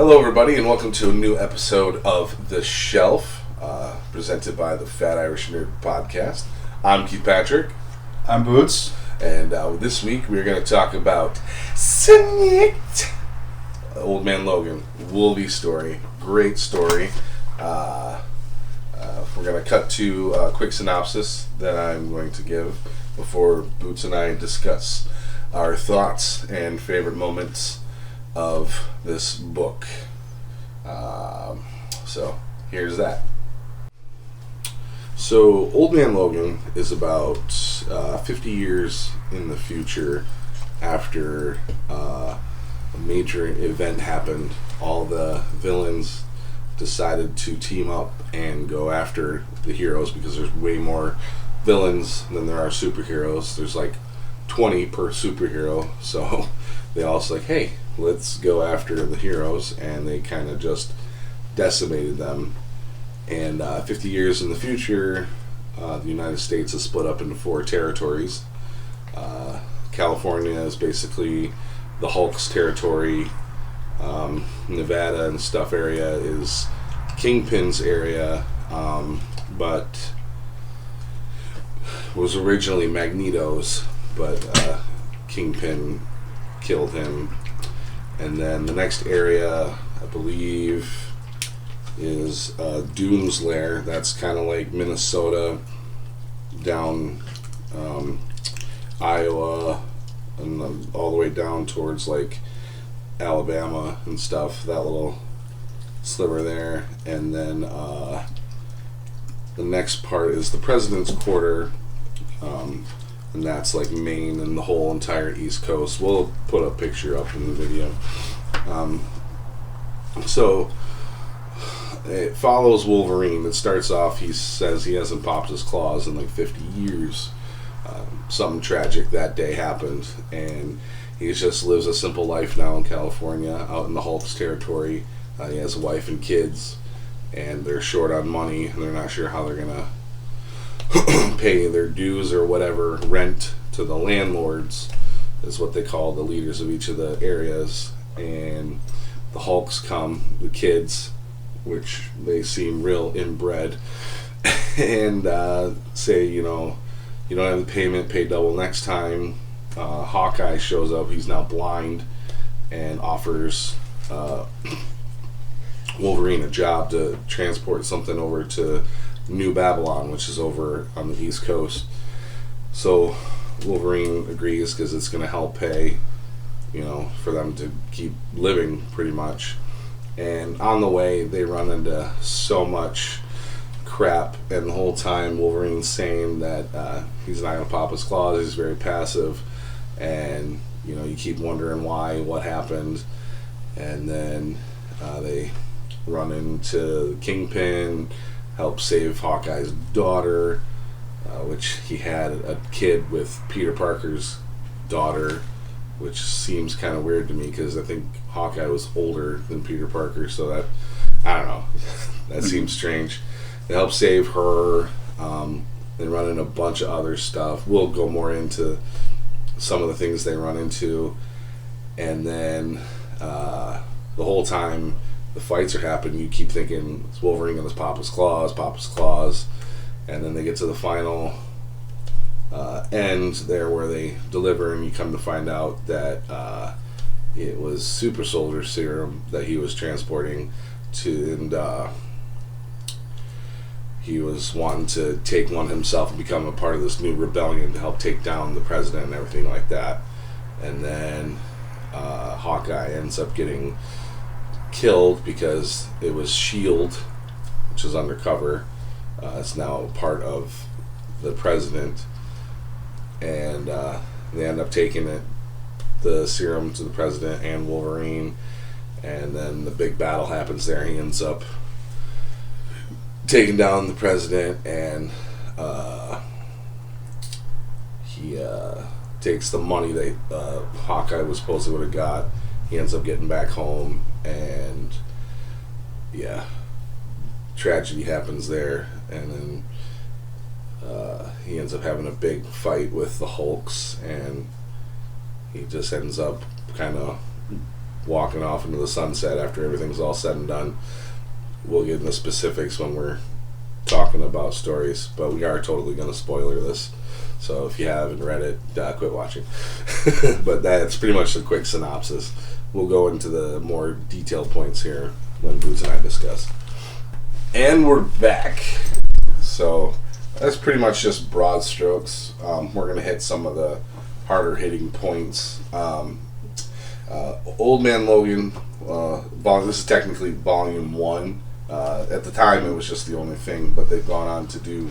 Hello, everybody, and welcome to a new episode of The Shelf, presented by the Fat Irish Nerd Podcast. I'm Keith Patrick. I'm Boots. And this week we're going to talk about Snicked. Old Man Logan, Wolvie story. Great story. We're going to cut to a quick synopsis that I'm going to give before Boots and I discuss our thoughts and favorite moments of this book. So here's that. So Old Man Logan is about 50 years in the future after a major event happened. All the villains decided to team up and go after the heroes because there's way more villains than there are superheroes. There's like 20 per superhero, so they all say, hey, let's go after the heroes, and they kind of just decimated them. And 50 years in the future, the United States is split up into 4 territories. California is basically the Hulk's territory. Nevada and stuff area is Kingpin's area, but was originally Magneto's, but Kingpin killed him. And then the next area, I believe, is Doom's Lair. That's kind of like Minnesota down Iowa and then all the way down towards like Alabama and stuff, that little sliver there. And then the next part is the President's Quarter, and that's like Maine and the whole entire East Coast. We'll put a picture up in the video. So it follows Wolverine. It starts off, he says he hasn't popped his claws in like 50 years. Something tragic that day happened, and he just lives a simple life now in California, out in the Hulk's territory. He has a wife and kids, and they're short on money, and they're not sure how they're gonna pay their dues or whatever, rent to the landlords, is what they call the leaders of each of the areas. And the Hulks come, the kids, which they seem real inbred, and say, you don't have the payment, pay double next time. Hawkeye shows up, he's now blind, and offers Wolverine a job to transport something over to New Babylon, which is over on the East Coast. So Wolverine agrees because it's going to help pay, for them to keep living pretty much. And on the way, they run into so much crap, and the whole time Wolverine's saying that he's not going to pop his claws, he's very passive, and you keep wondering why, what happened. And then they run into Kingpin, help save Hawkeye's daughter, which he had a kid with Peter Parker's daughter, which seems kind of weird to me because I think Hawkeye was older than Peter Parker, so that, I don't know, that seems strange. They help save her, they run into a bunch of other stuff. We'll go more into some of the things they run into, and then the whole time the fights are happening, you keep thinking it's Wolverine going to pop his claws, and then they get to the final end there where they deliver, and you come to find out that it was super soldier serum that he was transporting to, and he was wanting to take one himself and become a part of this new rebellion to help take down the president and everything like that. And then Hawkeye ends up getting killed because it was S.H.I.E.L.D., which is undercover. It's now part of the president, and they end up taking the serum to the president and Wolverine, and then the big battle happens there. He ends up taking down the president, and he takes the money that Hawkeye was supposed to would have got. He ends up getting back home, and tragedy happens there, and then he ends up having a big fight with the Hulks, and he just ends up kind of walking off into the sunset after everything's all said and done. We'll get into specifics when we're talking about stories, but we are totally going to spoiler this. So if you haven't read it, quit watching. But that's pretty much the quick synopsis. We'll go into the more detailed points here when Boots and I discuss. And we're back. So that's pretty much just broad strokes. We're going to hit some of the harder hitting points. Old Man Logan, this is technically volume 1. At the time it was just the only thing, but they've gone on to do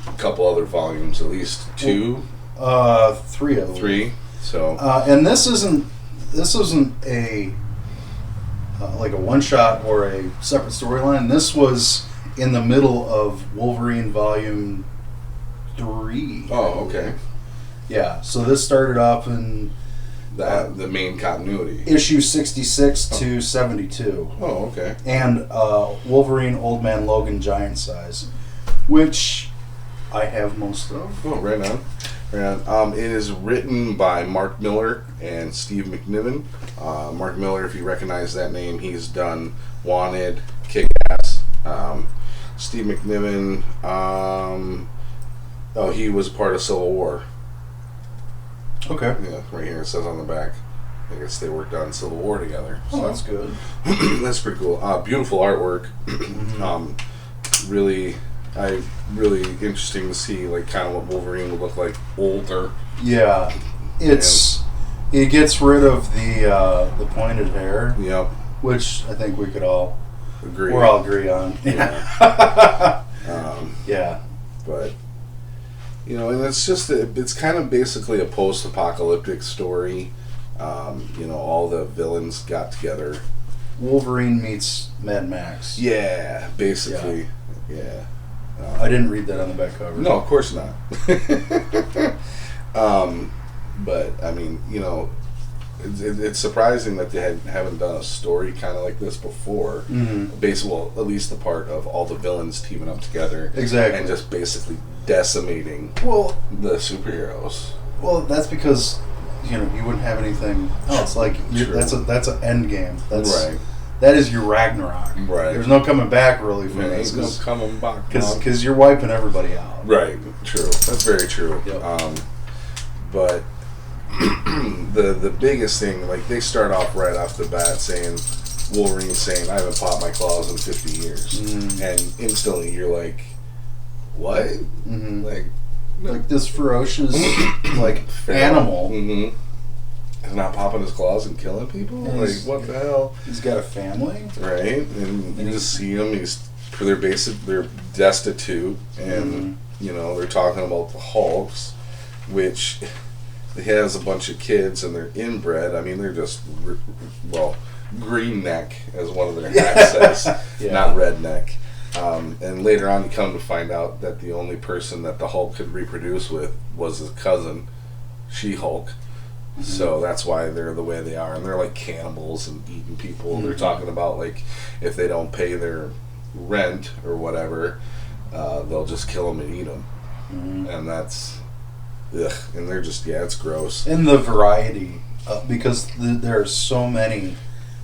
a couple other volumes, at least 2. 3 of them. 3. So and this isn't a like a one shot or a separate storyline. This was in the middle of Wolverine volume 3. Oh, okay. Yeah, so this started off in the main continuity. Issue 66 to 72. Oh, okay. And Wolverine Old Man Logan Giant Size, which I have most of. Oh, right on. Right on. It is written by Mark Miller and Steve McNiven. Mark Miller, if you recognize that name, he's done Wanted, Kick-Ass. Steve McNiven, he was part of Civil War. Okay. Yeah, right here it says on the back. I guess they worked on Civil War together. Oh, that's good. That's pretty cool. Beautiful artwork. Really interesting to see, like, kind of what Wolverine would look like older. Yeah, it gets rid of the pointed hair. Yep. Which I think we could all agree. We're all agree on. Yeah. Yeah. But and it's kind of basically a post-apocalyptic story. All the villains got together. Wolverine meets Mad Max. Yeah, basically. Yeah. I didn't read that on the back cover. No, of course not. But I mean, it's surprising that they haven't done a story kind of like this before. Mm-hmm. At least the part of all the villains teaming up together, exactly, and just basically decimating the superheroes. Well, that's because you wouldn't have anything else. Like that's an end game. That's right. That is your Ragnarok. Right. There's no coming back really fast. There's no coming back. Because you're wiping everybody out. Right. True. That's very true. Yep. But the biggest thing, like, they start off right off the bat saying, Wolverine saying, I haven't popped my claws in 50 years. Mm-hmm. And instantly you're like, what? Mm-hmm. Like this ferocious like animal. Mm-hmm. Is not popping his claws and killing people? Like, what the hell? He's got a family. Right? And you just see him, they're destitute, and, they're talking about the Hulks, which he has a bunch of kids, and they're inbred. I mean, they're just, green neck, as one of their hats says, not redneck. And later on, you come to find out that the only person that the Hulk could reproduce with was his cousin, She-Hulk. Mm-hmm. So that's why they're the way they are, and they're like cannibals and eating people. Mm-hmm. They're talking about, like, if they don't pay their rent or whatever, they'll just kill them and eat them. Mm-hmm. And that's, and they're just, it's gross. And the variety, because there are so many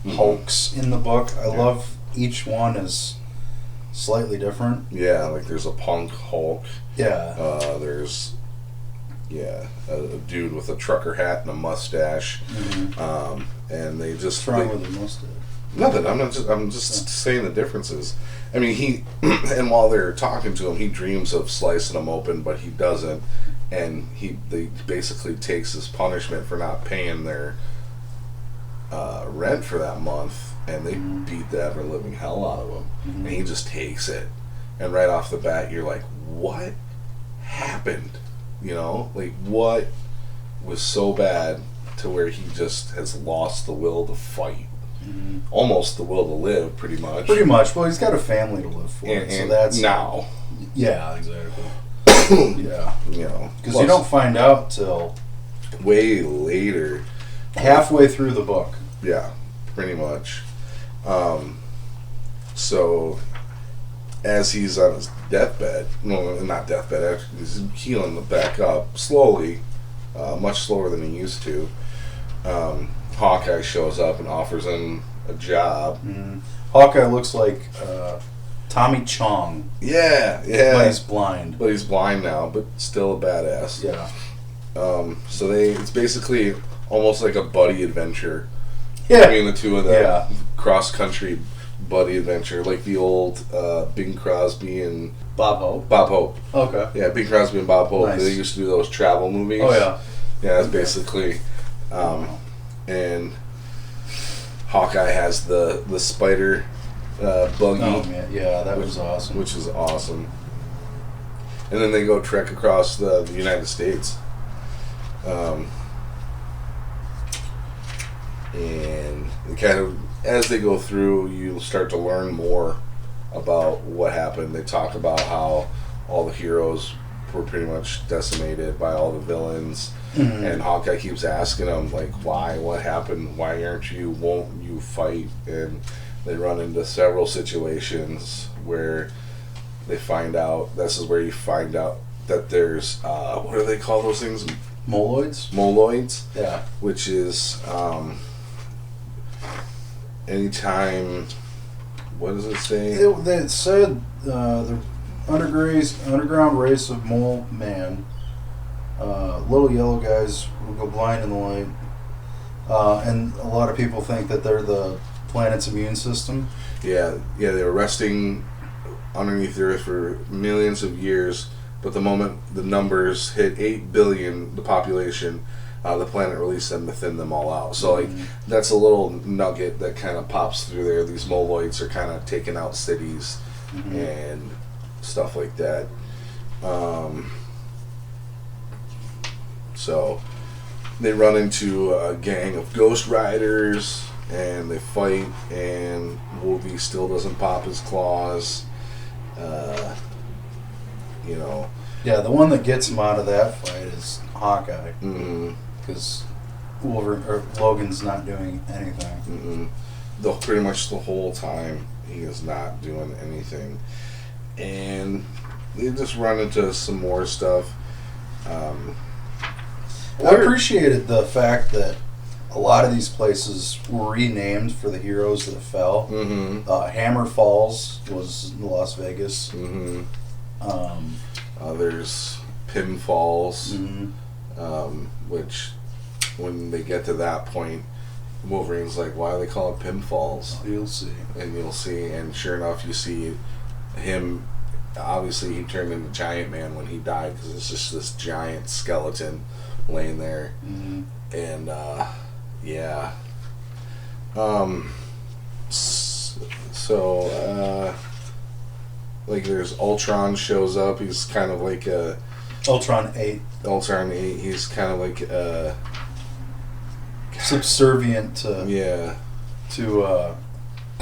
Hulks in the book. I love each one is slightly different. Yeah, like there's a punk Hulk. Yeah. There's a dude with a trucker hat and a mustache. Mm-hmm. And they just... What's wrong with the mustache? Nothing. I'm just saying the differences. I mean, and while they're talking to him, he dreams of slicing them open, but he doesn't. And they basically takes his punishment for not paying their rent for that month, and they beat the ever living hell out of him. Mm-hmm. And he just takes it. And right off the bat, you're like, what happened? Like, what was so bad to where he just has lost the will to fight? Mm-hmm. Almost the will to live, pretty much. Pretty much. Well, he's got a family to live for. And so that's... Now. Yeah, exactly. Yeah. Because you don't find out till... way later. Halfway through the book. Yeah, pretty much. So... as he's on his deathbed, not deathbed, he's healing back up slowly, much slower than he used to. Hawkeye shows up and offers him a job. Mm. Hawkeye looks like Tommy Chong. Yeah. But he's blind. But he's blind now, but still a badass. Yeah. So it's basically almost like a buddy adventure Yeah. between the two of them. Cross-country buddy adventure, like the old Bing Crosby and Bob Hope. Bob Hope. Okay. Yeah, Bing Crosby and Bob Hope. Nice. They used to do those travel movies. Oh, yeah. Yeah, that's basically... and Hawkeye has the spider buggy. Oh, man. Yeah, that was awesome. Which is awesome. And then they go trek across the United States. And kind of, as they go through, you start to learn more about what happened. They talk about how all the heroes were pretty much decimated by all the villains. Mm-hmm. And Hawkeye keeps asking them, like, why? What happened? Why won't you fight? And they run into several situations where they find out, this is where you find out that there's, what do they call those things? Moloids? Moloids. Yeah. Which is, anytime, what does it say? It said the underground race of mole man. Little yellow guys will go blind in the light. And a lot of people think that they're the planet's immune system. Yeah, they were resting underneath the Earth for millions of years, but the moment the numbers hit 8 billion, the population, the planet released them to thin them all out. So, like, that's a little nugget that kind of pops through there. These moloids are kind of taking out cities and stuff like that. So, they run into a gang of Ghost Riders, and they fight, and Wolvie still doesn't pop his claws. Yeah, the one that gets him out of that fight is Hawkeye. Because Logan's not doing anything. Pretty much the whole time, he is not doing anything. And they just run into some more stuff. I appreciated the fact that a lot of these places were renamed for the heroes that fell. Hammer Falls was in Las Vegas. There's Pinfalls, which, when they get to that point, Wolverine's like, why do they call it Pinfalls? You'll see. And you'll see, and sure enough, you see him. Obviously, he turned into Giant Man when he died, because it's just this giant skeleton laying there. And yeah. Like, there's Ultron shows up. He's kind of like a Ultron 8. He's kind of like subservient to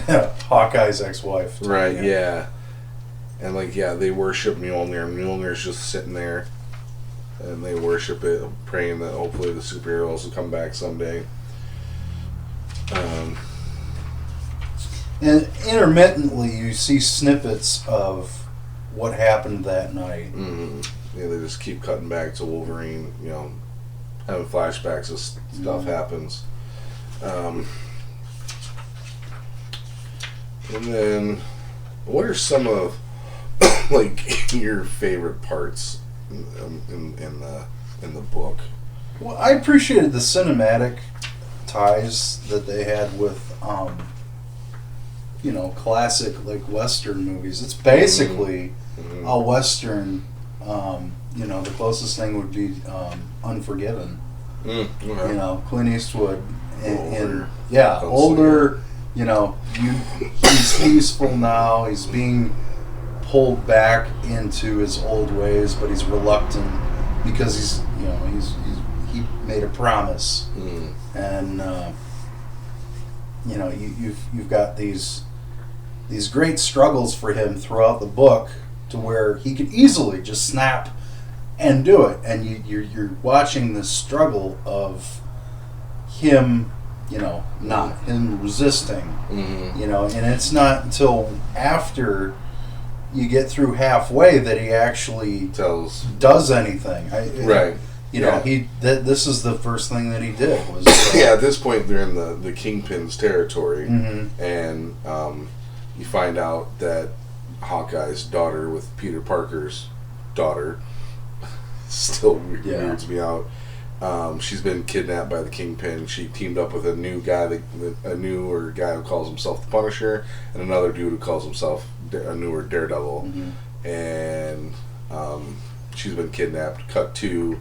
Hawkeye's ex-wife. Right, yeah. And, like, they worship Mjolnir. Mjolnir's just sitting there, and they worship it, praying that hopefully the superheroes will come back someday. And intermittently, you see snippets of what happened that night. Yeah, they just keep cutting back to Wolverine, having flashbacks as stuff happens. And then, what are some of, like, your favorite parts in the book? Well, I appreciated the cinematic ties that they had with, classic, like, Western movies. It's basically a Western. The closest thing would be Unforgiven. Clint Eastwood. Older. He's peaceful now. He's being pulled back into his old ways, but he's reluctant because he made a promise, and you've got these great struggles for him throughout the book, to where he could easily just snap and do it, and you're watching this struggle of him, not him resisting, and it's not until after you get through halfway that he actually does anything. this is the first thing that he did was At this point they're in the Kingpin's territory, and you find out that Hawkeye's daughter with Peter Parker's daughter still weirds me out. She's been kidnapped by the Kingpin. She teamed up with a newer guy who calls himself the Punisher, and another dude who calls himself a newer Daredevil. And she's been kidnapped. Cut to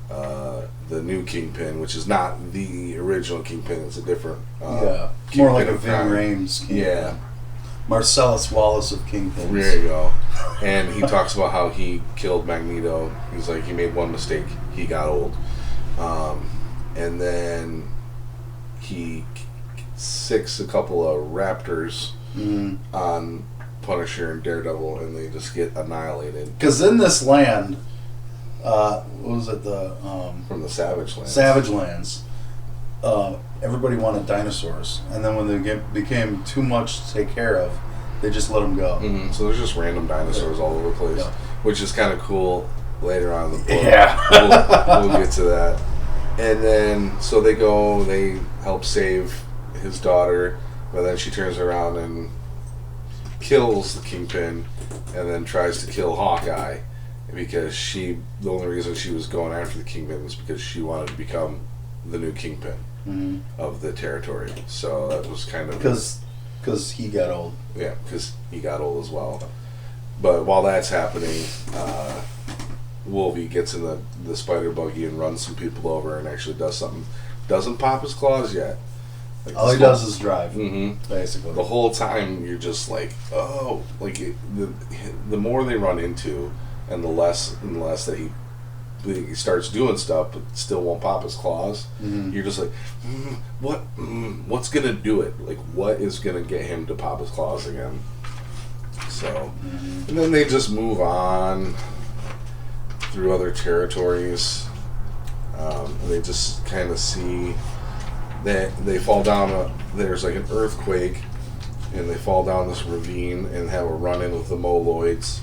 the new Kingpin, which is not the original Kingpin. It's a different more like a Vin Rames Kingpin. Yeah. Marcellus Wallace of Kingpins. There you go. And he talks about how he killed Magneto. He's like, he made one mistake. He got old. And then he sicks a couple of raptors on Punisher and Daredevil, and they just get annihilated. Because in this land, what was it? From the Savage Lands. Savage Lands. Everybody wanted dinosaurs, and then when they became too much to take care of, they just let them go. So there's just random dinosaurs all over the place, which is kind of cool. Later on in the book, we'll get to that. And then so they go, they help save his daughter, but then she turns around and kills the Kingpin, and then tries to kill Hawkeye because the only reason she was going after the Kingpin was because she wanted to become the new Kingpin of the territory. So that was kind of because he got old. Yeah, because he got old as well. But while that's happening, Wolvie gets in the spider buggy and runs some people over and actually does something. Doesn't pop his claws yet. Like all he does is drive, basically. The whole time you're just like, oh, like the more they run into, and the less that he starts doing stuff, but still won't pop his claws. You're just like, what's gonna do it? Like, what is gonna get him to pop his claws again? So, and then they just move on through other territories. They just kind of see that they fall down. There's like an earthquake, and they fall down this ravine and have a run-in with the Moloids.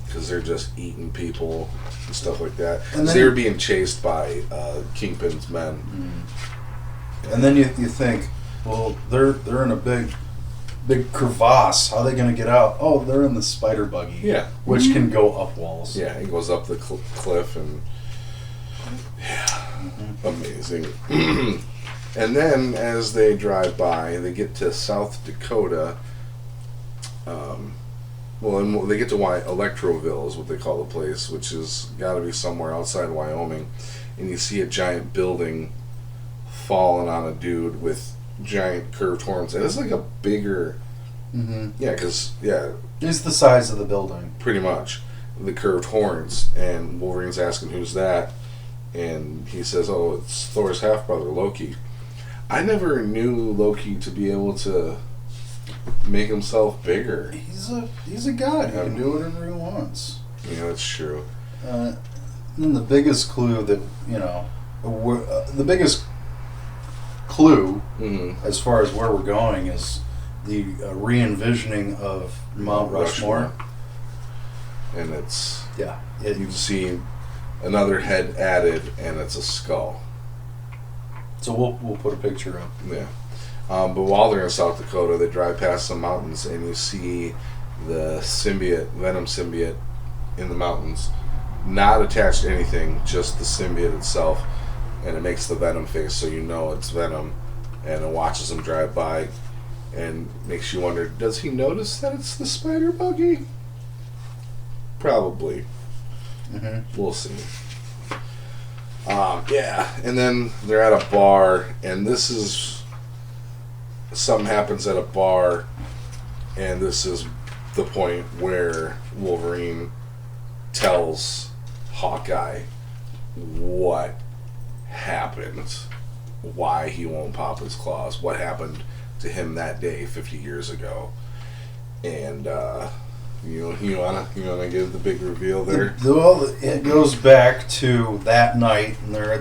Because they're just eating people and stuff like that. And they were being chased by Kingpin's men. And then you think, well, they're in a big crevasse. How are they going to get out? Oh, they're in the spider buggy. Yeah. Which can go up walls. Yeah, it goes up the cliff and... Yeah. Amazing. And then as they drive by, they get to South Dakota... and they get to Electroville is what they call the place, which has got to be somewhere outside Wyoming. And you see a giant building falling on a dude with giant curved horns. And it's like a bigger... Yeah, because, it's the size of the building. Pretty much. The curved horns. And Wolverine's asking, who's that? And he says, oh, it's Thor's half-brother, Loki. I never knew Loki to be able to... make himself bigger. He's a god. He can do whatever he wants. Yeah, that's true. Then the biggest clue that the biggest clue as far as where we're going is the re-envisioning of Mount Rushmore. And it's you see another head added, and it's a skull. So we'll put a picture up. Yeah. But while they're in South Dakota, they drive past some mountains, and you see the Venom symbiote in the mountains. Not attached to anything, just the symbiote itself. And it makes the Venom face, so you know it's Venom. And it watches them drive by, and makes you wonder, does he notice that it's the spider buggy? Probably. We'll see. And then they're at a bar, and this is... Something happens at a bar, and this is the point where Wolverine tells Hawkeye what happened, why he won't pop his claws, what happened to him that day 50 years ago. And you wanna give the big reveal there? Well, it goes back to that night, and they're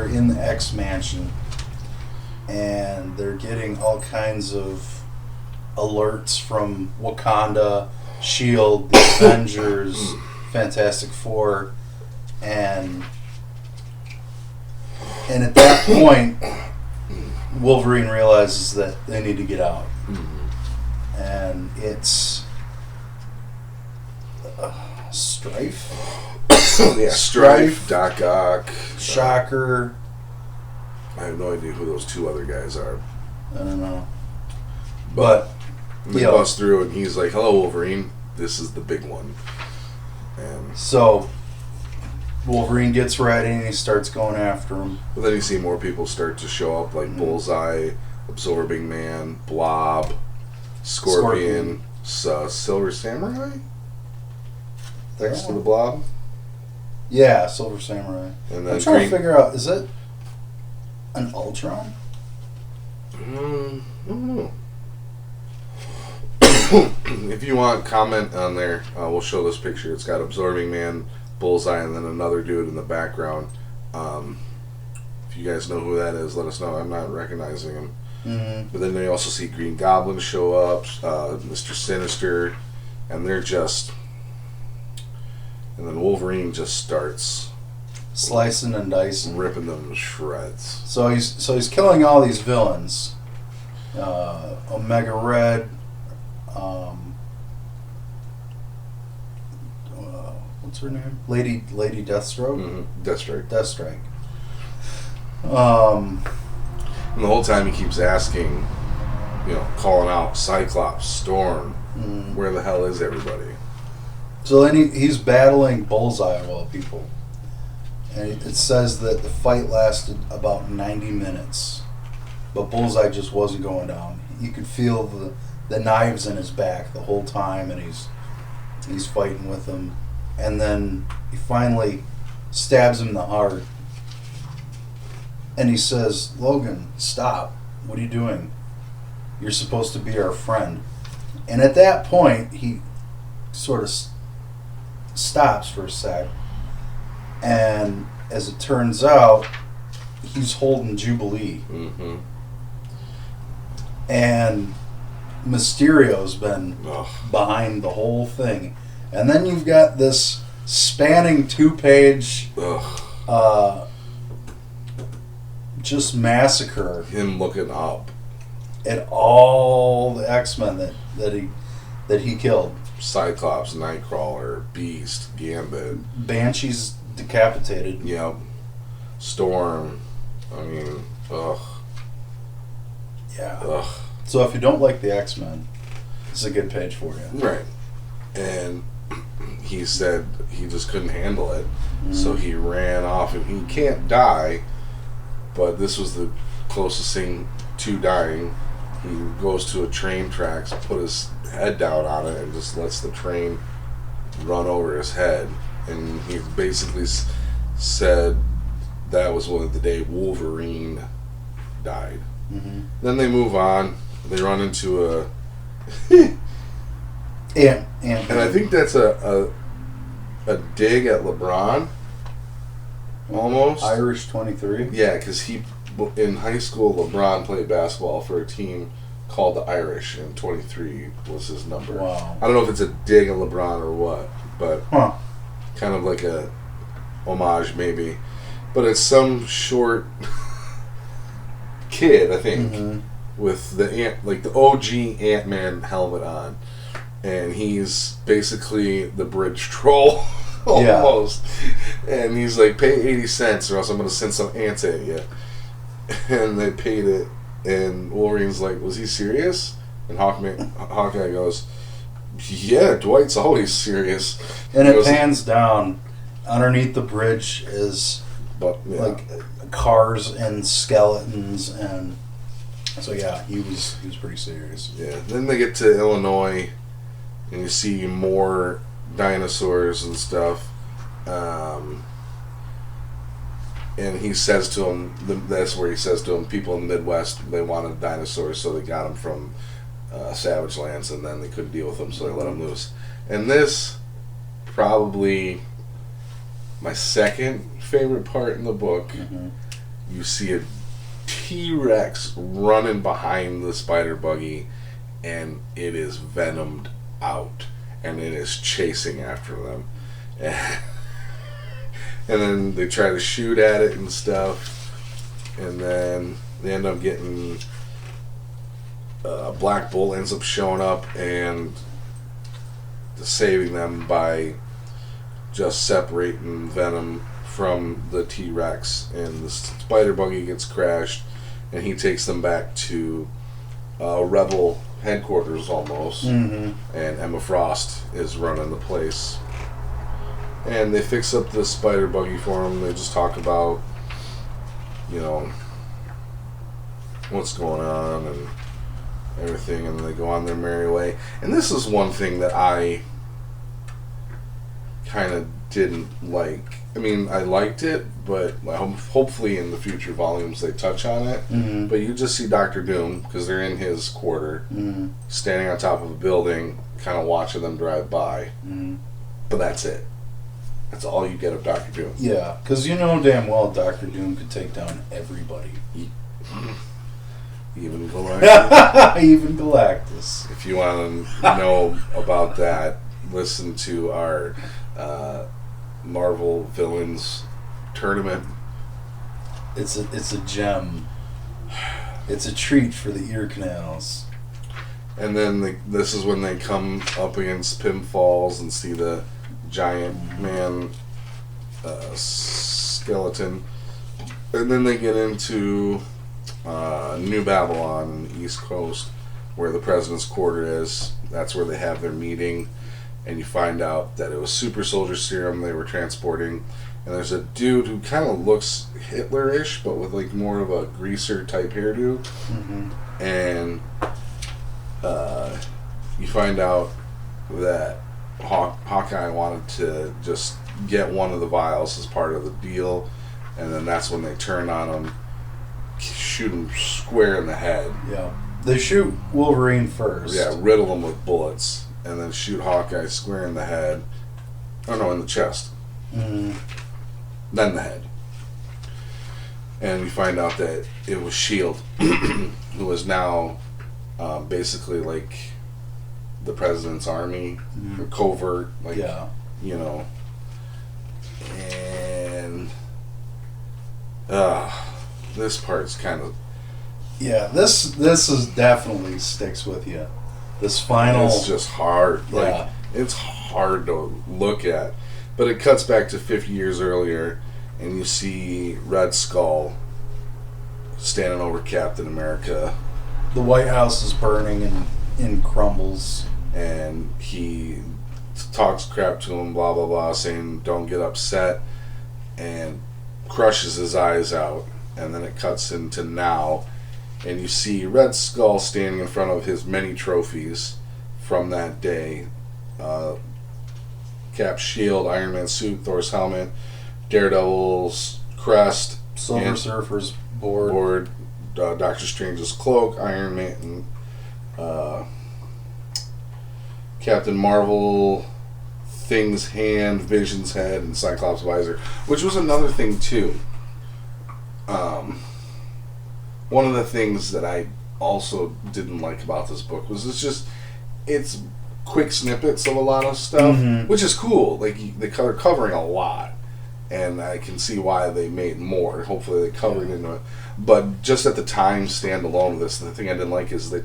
in the X Mansion. And they're getting all kinds of alerts from Wakanda, S.H.I.E.L.D., the Avengers, Fantastic Four, and at that point, Wolverine realizes that they need to get out, and it's Strife. Yeah, Strife, Doc Ock, Shocker. I have no idea who those two other guys are. I don't know. But they bust through and he's like, "Hello, Wolverine. This is the big one." And so Wolverine gets ready and he starts going after him. But then you see more people start to show up, like Bullseye, Absorbing Man, Blob, Scorpion. Silver Samurai? Thanks to the Blob. Yeah, Silver Samurai. And then I'm trying to figure out, is it an Ultron? I don't know. If you want, comment on there. We'll show this picture. It's got Absorbing Man, Bullseye, and then another dude in the background. If you guys know who that is, let us know. I'm not recognizing him. Mm-hmm. But then they also see Green Goblin show up, Mr. Sinister, and they're just... And then Wolverine just starts... slicing and dicing. Ripping them to shreds. So he's killing all these villains. Omega Red... what's her name? Lady Deathstroke? Mm-hmm. Deathstrike. And the whole time he keeps asking, calling out Cyclops, Storm, where the hell is everybody? So then he's battling Bullseye of all people. And it says that the fight lasted about 90 minutes. But Bullseye just wasn't going down. You could feel the knives in his back the whole time, and he's fighting with him. And then he finally stabs him in the heart. And he says, "Logan, stop. What are you doing? You're supposed to be our friend." And at that point, he sort of stops for a sec. And as it turns out, he's holding Jubilee. Mm-hmm. And Mysterio's been behind the whole thing. And then you've got this spanning 2-page just massacre. Him looking up at all the X-Men that he killed. Cyclops, Nightcrawler, Beast, Gambit. Banshee's decapitated. Yep. Storm. I mean, ugh. Yeah. Ugh. So if you don't like the X-Men, it's a good page for you. Right. And he said he just couldn't handle it. So he ran off, and he can't die, but this was the closest thing to dying. He goes to a train tracks, put his head down on it, and just lets the train run over his head. And he basically said that was the day Wolverine died. Mm-hmm. Then they move on. They run into a... and I think that's a dig at LeBron, almost. Irish 23? Yeah, because in high school, LeBron played basketball for a team called the Irish, and 23 was his number. Wow. I don't know if it's a dig at LeBron or what, but kind of like a homage maybe. But it's some short kid, I think, with the OG Ant-Man helmet on. And he's basically the bridge troll, almost. Yeah. And he's like, pay 80 cents or else I'm going to send some ants at you. And they paid it. And Wolverine's like, was he serious? And Hawkeye goes, yeah, Dwight's always serious. And it pans down. Underneath the bridge is like cars and skeletons. And so, yeah, he was pretty serious. Yeah. Then they get to Illinois. And you see more dinosaurs and stuff. And he says to him, that's where he says to him, people in the Midwest, they wanted dinosaurs, so they got them from Savage Lands, and then they couldn't deal with them, so they let them loose. And this, probably my second favorite part in the book, you see a T-Rex running behind the spider buggy, and it is venomed out, and it is chasing after them. And then they try to shoot at it and stuff. And then they end up getting... Black Bull ends up showing up and saving them by just separating Venom from the T-Rex. And the spider buggy gets crashed, and he takes them back to Rebel headquarters almost. And Emma Frost is running the place. And they fix up the spider buggy for him. They just talk about, you know, what's going on and everything, and they go on their merry way. And this is one thing that I kind of didn't like. I mean, I liked it, but hopefully in the future volumes they touch on it. But you just see Doctor Doom, because they're in his quarter, standing on top of a building, kind of watching them drive by. But that's it. That's all you get of Doctor Doom. Yeah, because you know damn well Doctor Doom could take down everybody. Even Galactus. Even Galactus. If you want to know about that, listen to our Marvel Villains Tournament. It's a gem. It's a treat for the ear canals. And then this is when they come up against Pinfalls and see the giant man skeleton. And then they get into New Babylon on the East Coast, where the president's quarter is. That's where they have their meeting, and you find out that it was super soldier serum they were transporting. And there's a dude who kind of looks Hitler-ish, but with like more of a greaser type hairdo. And you find out that Hawkeye wanted to just get one of the vials as part of the deal, and then that's when they turn on him, shoot him square in the head. Yeah. They shoot Wolverine first. Yeah, riddle him with bullets, and then shoot Hawkeye square in the head. Oh no, in the chest. Then the head. And we find out that it was S.H.I.E.L.D., who is now basically like the president's army, or covert, like, you know. And this part's kind of... Yeah, this is definitely sticks with you. This final... It's just hard. Like, it's hard to look at. But it cuts back to 50 years earlier, and you see Red Skull standing over Captain America. The White House is burning and in crumbles. And he talks crap to him, blah, blah, blah, saying, don't get upset, and crushes his eyes out. And then it cuts into now, and you see Red Skull standing in front of his many trophies from that day. Cap's shield, Iron Man's suit, Thor's helmet, Daredevil's crest, Silver Surfer's board, Doctor Strange's cloak, Iron Man, Captain Marvel, Thing's hand, Vision's head, and Cyclops' visor, which was another thing too. One of the things that I also didn't like about this book was it's quick snippets of a lot of stuff, which is cool. Like, they're covering a lot, and I can see why they made more. Hopefully they covered into it. But just at the time, stand alone with this, the thing I didn't like is they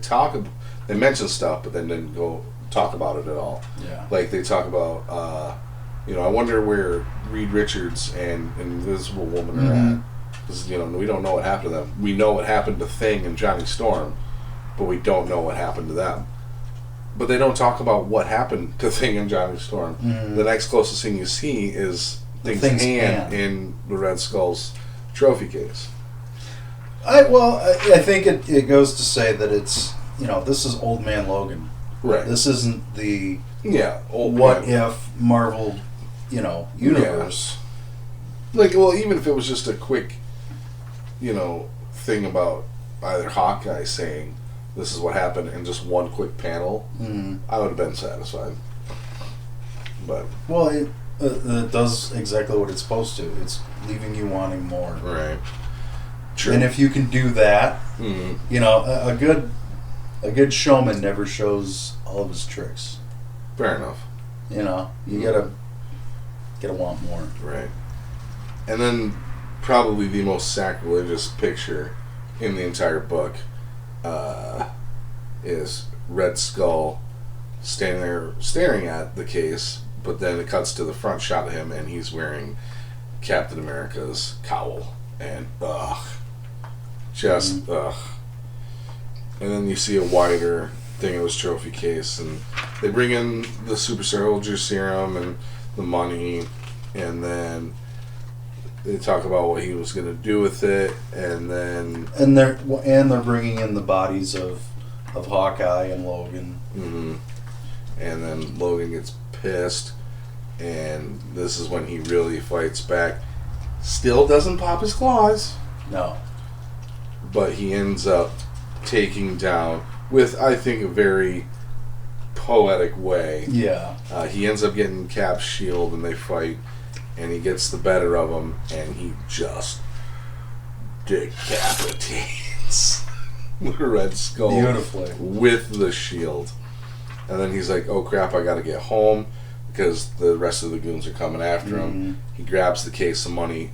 mention stuff, but then didn't go talk about it at all. Yeah. Like, they talk about, I wonder where Reed Richards and Invisible Woman are at. Because, we don't know what happened to them. We know what happened to Thing and Johnny Storm, but we don't know what happened to them. But they don't talk about what happened to Thing and Johnny Storm. The next closest thing you see is Thing's hand in the Red Skull's trophy case. I think it goes to say that it's, this is Old Man Logan. Right. This isn't the what if Marvel, universe. Yeah. Like, well, even if it was just a quick, thing about either Hawkeye saying this is what happened in just one quick panel, I would have been satisfied. But it does exactly what it's supposed to. It's leaving you wanting more. Right. True. And if you can do that, a good showman never shows all of his tricks. Fair enough. You gotta want more. Right. And then probably the most sacrilegious picture in the entire book is Red Skull standing there staring at the case, but then it cuts to the front shot of him and he's wearing Captain America's cowl. And just And then you see a wider thing of his trophy case, and they bring in the super soldier serum and the money, and then they talk about what he was going to do with it, and they're bringing in the bodies of Hawkeye and Logan. Mm-hmm. And then Logan gets pissed, and this is when he really fights back. Still doesn't pop his claws. No. But he ends up taking down, with, I think, a very poetic way. Yeah. He ends up getting Cap's shield, and they fight, and he gets the better of him, and he just decapitates the Red Skull beautifully with the shield. And then he's like, oh crap, I gotta get home because the rest of the goons are coming after him. He grabs the case of money,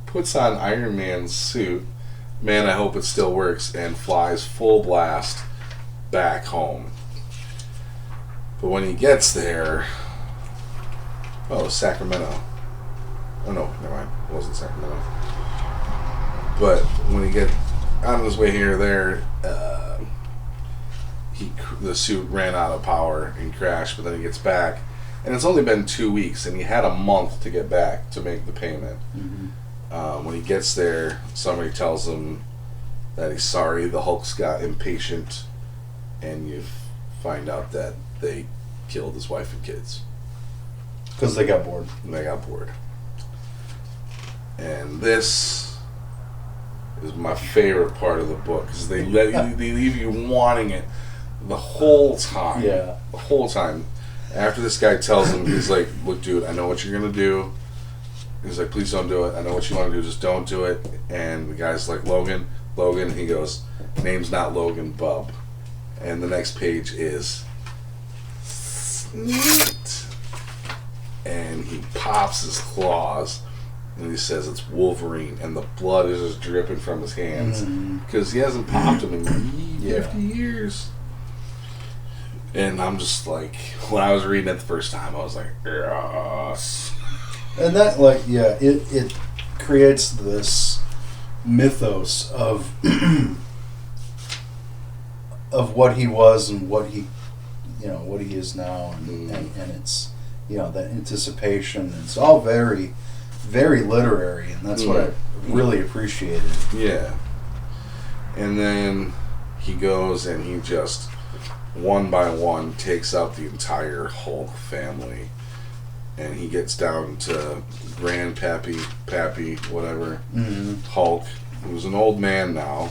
puts on Iron Man's suit, man, I hope it still works, and flies full blast back home. But when he gets there, Sacramento. Oh no, never mind, it wasn't Sacramento. But when he gets on his way here or there, the suit ran out of power and crashed, but then he gets back. And it's only been 2 weeks, and he had a month to get back to make the payment. Mm-hmm. When he gets there, somebody tells him that he's sorry. The Hulk's got impatient, and you find out that they killed his wife and kids. Because they got bored. And this is my favorite part of the book, because they leave you wanting it the whole time. Yeah. The whole time. After this guy tells him, he's like, look, dude, I know what you're going to do. He's like, please don't do it. I know what you want to do, just don't do it. And the guy's like, Logan. He goes, name's not Logan, bub. And the next page is Sneet. And he pops his claws. And he says it's Wolverine, and the blood is just dripping from his hands because he hasn't popped him in 50 years. And I'm just like, when I was reading it the first time, I was like, yes. And that, it creates this mythos of of what he was and what he is now, and it's that anticipation. It's all very, very literary, and that's what I really appreciated. Yeah. And then he goes and he just, one by one, takes out the entire Hulk family. And he gets down to Grandpappy, whatever, Hulk, who's an old man now.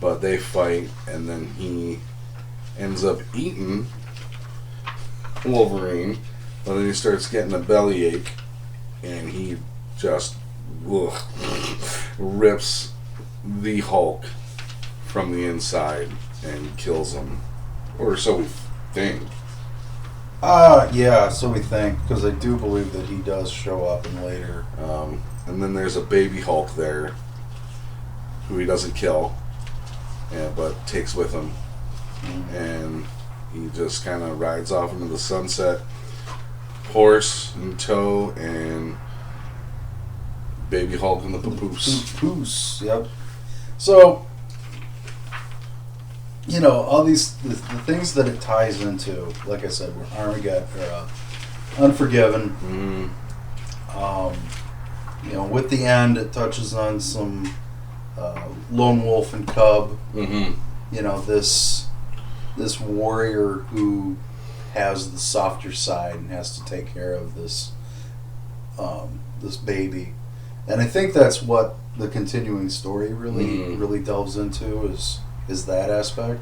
But they fight, and then he ends up eating Wolverine. But then he starts getting a bellyache, and he just rips the Hulk from the inside and kills him. Or so we think. Yeah, so we think, because I do believe that he does show up in later. And then there's a baby Hulk there who he doesn't kill, but takes with him. And he just kind of rides off into the sunset, horse in tow, and baby Hulk in the papoose. Papoose, yep. So, all the things that it ties into, like I said, were Armageddon, Unforgiven. With the end, it touches on some lone wolf and cub. This warrior who has the softer side and has to take care of this baby, and I think that's what the continuing story really delves into is that aspect.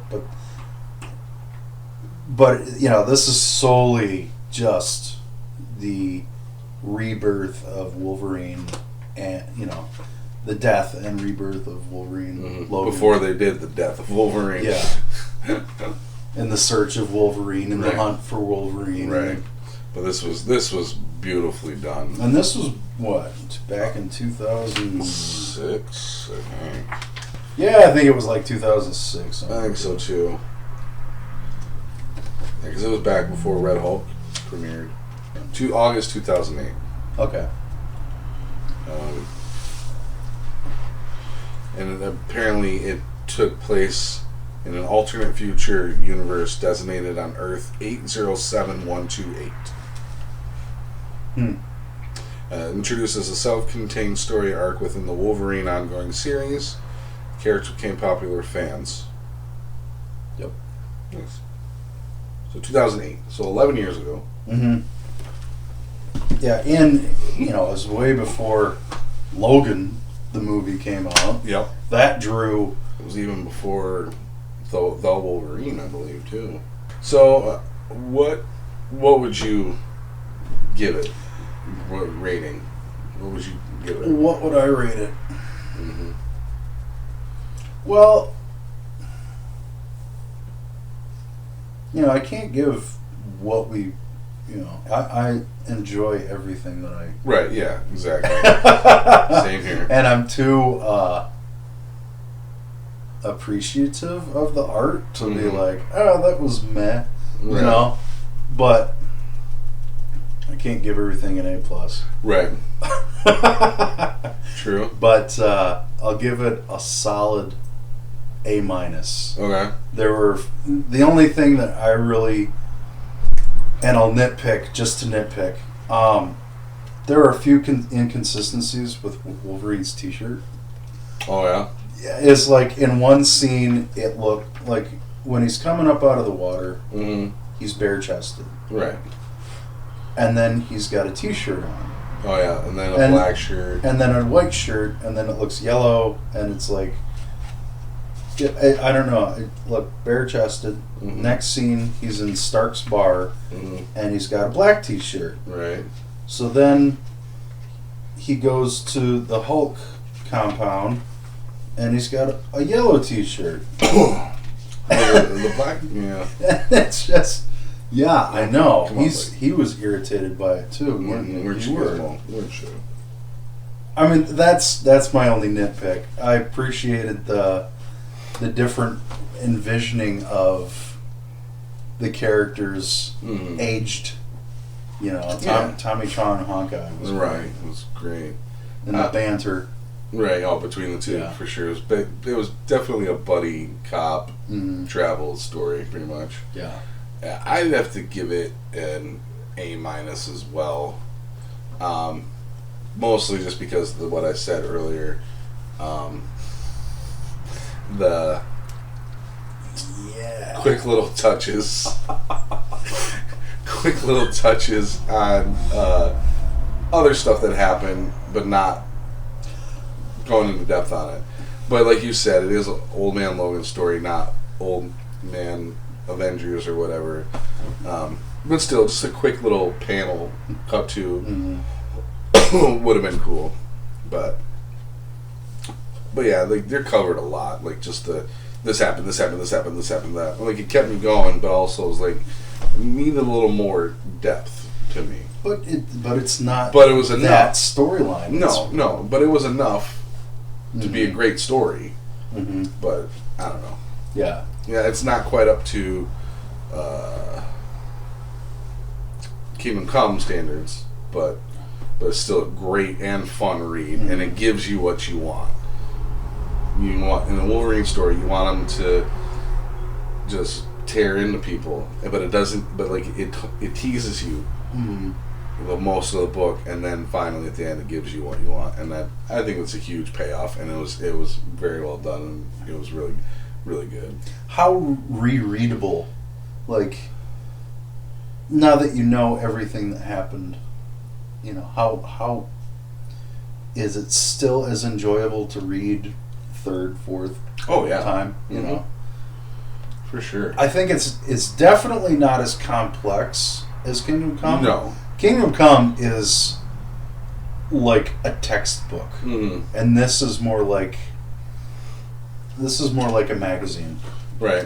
But this is solely just the rebirth of Wolverine, and the death and rebirth of Wolverine. Logan. Before they did the death of Wolverine. Yeah. And the search of Wolverine and the hunt for Wolverine. Right. But this was beautifully done. And this was what, back in 2006, I think. Yeah, I think it was like 2006. I think so too. Because it was back before Red Hulk premiered. August 2008. Okay. And apparently it took place in an alternate future universe designated on Earth 807128. Introduces a self-contained story arc within the Wolverine ongoing series. The character became popular with fans. Yep. Nice. So 2008. So 11 years ago. Mm-hmm. Yeah, and, it was way before Logan, the movie, came out. Yep. That drew... It was even before the Wolverine, I believe, too. So, what would you give it? What rating? What would you give it? What would I rate it? Mm-hmm. Well, I can't give what we... I enjoy everything that I... Right, yeah, exactly. Same here. And I'm too appreciative of the art to be like, oh, that was meh, Right. But I can't give everything an A+. Right. True. But I'll give it a solid A-. Okay. There were... The only thing that I really... And I'll nitpick, just to nitpick. There are a few inconsistencies with Wolverine's t-shirt. Oh, yeah? It's like in one scene, it looked like when he's coming up out of the water, he's bare-chested. Right. And then he's got a t-shirt on. Oh, yeah, and then a black shirt. And then a white shirt, and then it looks yellow, and it's like... I don't know. It looked bare-chested. Next scene, he's in Stark's bar, and he's got a black t-shirt. Right. So then he goes to the Hulk compound, and he's got a yellow t-shirt. The black, yeah. It's just, yeah, I know. Come on, He was irritated by it too. Weren't you? I mean, that's my only nitpick. I appreciated the different envisioning of the characters aged. Tommy Chong and Hawkeye was right. It was great. And the banter. Right, between the two, for sure. It was definitely a buddy cop travel story, pretty much. Yeah. I'd have to give it an A- as well. Mostly just because of what I said earlier. The quick little touches on other stuff that happened, but not going into depth on it. But like you said, it is an Old Man Logan story, not Old Man Avengers or whatever. But still, just a quick little panel cut to would have been cool. But yeah, like they're covered a lot. Like just this happened, that. Like it kept me going, but also it was like needed a little more depth to me. But it's not. But it was enough. That storyline. No. But it was enough to be a great story. But I don't know. Yeah. Yeah, it's not quite up to Kingdom Come standards, but it's still a great and fun read, and it gives you what you want. You want in a Wolverine story, you want him to just tear into people, but it doesn't. But like it teases you the most of the book, and then finally at the end, it gives you what you want, and that I think it's a huge payoff, and it was very well done, and it was really, really good. How rereadable, like now that you know everything that happened, how is it still as enjoyable to read third, fourth time, you know? For sure. I think it's definitely not as complex as Kingdom Come. No. Kingdom Come is like a textbook. And this is more like a magazine. Right.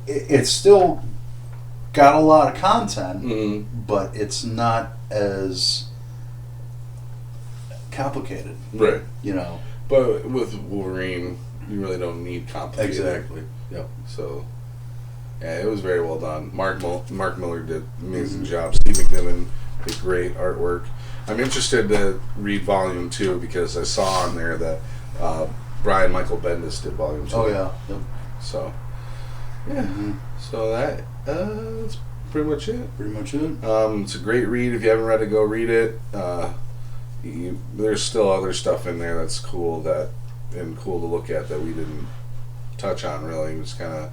It's still got a lot of content, Mm-hmm. but it's not as complicated, Right. you know. But with Wolverine, you really don't need complicated. Exactly. Yep. So, yeah, it was very well done. Mark Miller did an amazing job. Steve McNiven did great artwork. I'm interested to read Volume 2 because I saw on there that Brian Michael Bendis did Volume 2. Oh, yeah. Yep. So, yeah. Mm-hmm. So that's pretty much it. Pretty much it. It's a great read. If you haven't read it, go read it. There's still other stuff in there that's cool and cool to look at that we didn't touch on really. We just kind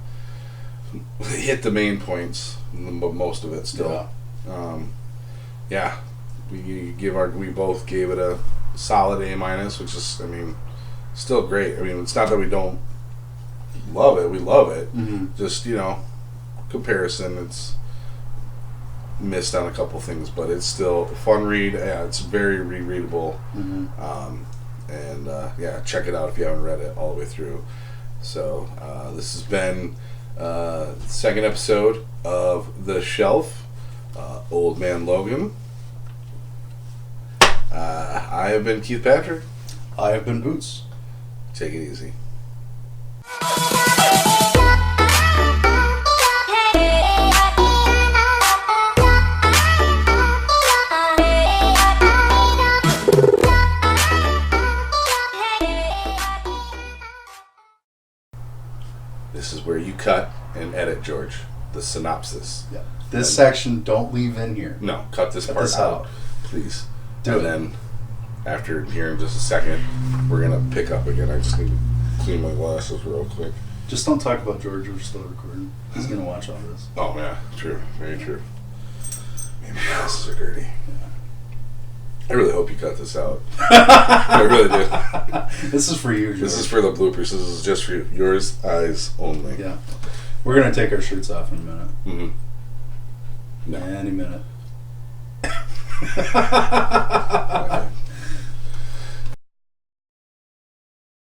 of hit the main points, but most of it still. Yeah. We both gave it a solid A-, which is, I mean, still great. I mean, it's not that we don't love it. We love it. Mm-hmm. Just, comparison, it's missed on a couple things, but it's still a fun read. Yeah, it's very rereadable. Mm-hmm. And check it out if you haven't read it all the way through. So this has been the second episode of The Shelf, Old Man Logan. I have been Keith Patrick. I have been Boots. Take it easy. This is where you cut and edit, George. The synopsis. Yeah. This section, don't leave in here. No, cut this part this out, out. please. Do it. Then, after here in just a second, we're gonna pick up again. I just need to clean my glasses real quick. Just don't talk about George. We're still recording. He's gonna watch all this. Oh yeah, true, very true. Man, my glasses are dirty. I really hope you cut this out. I really do. This is for you, George. This is for the bloopers. This is just for you. Yours eyes only. Yeah. We're gonna take our shirts off in a minute. Mm-hmm. No. Any minute. Okay.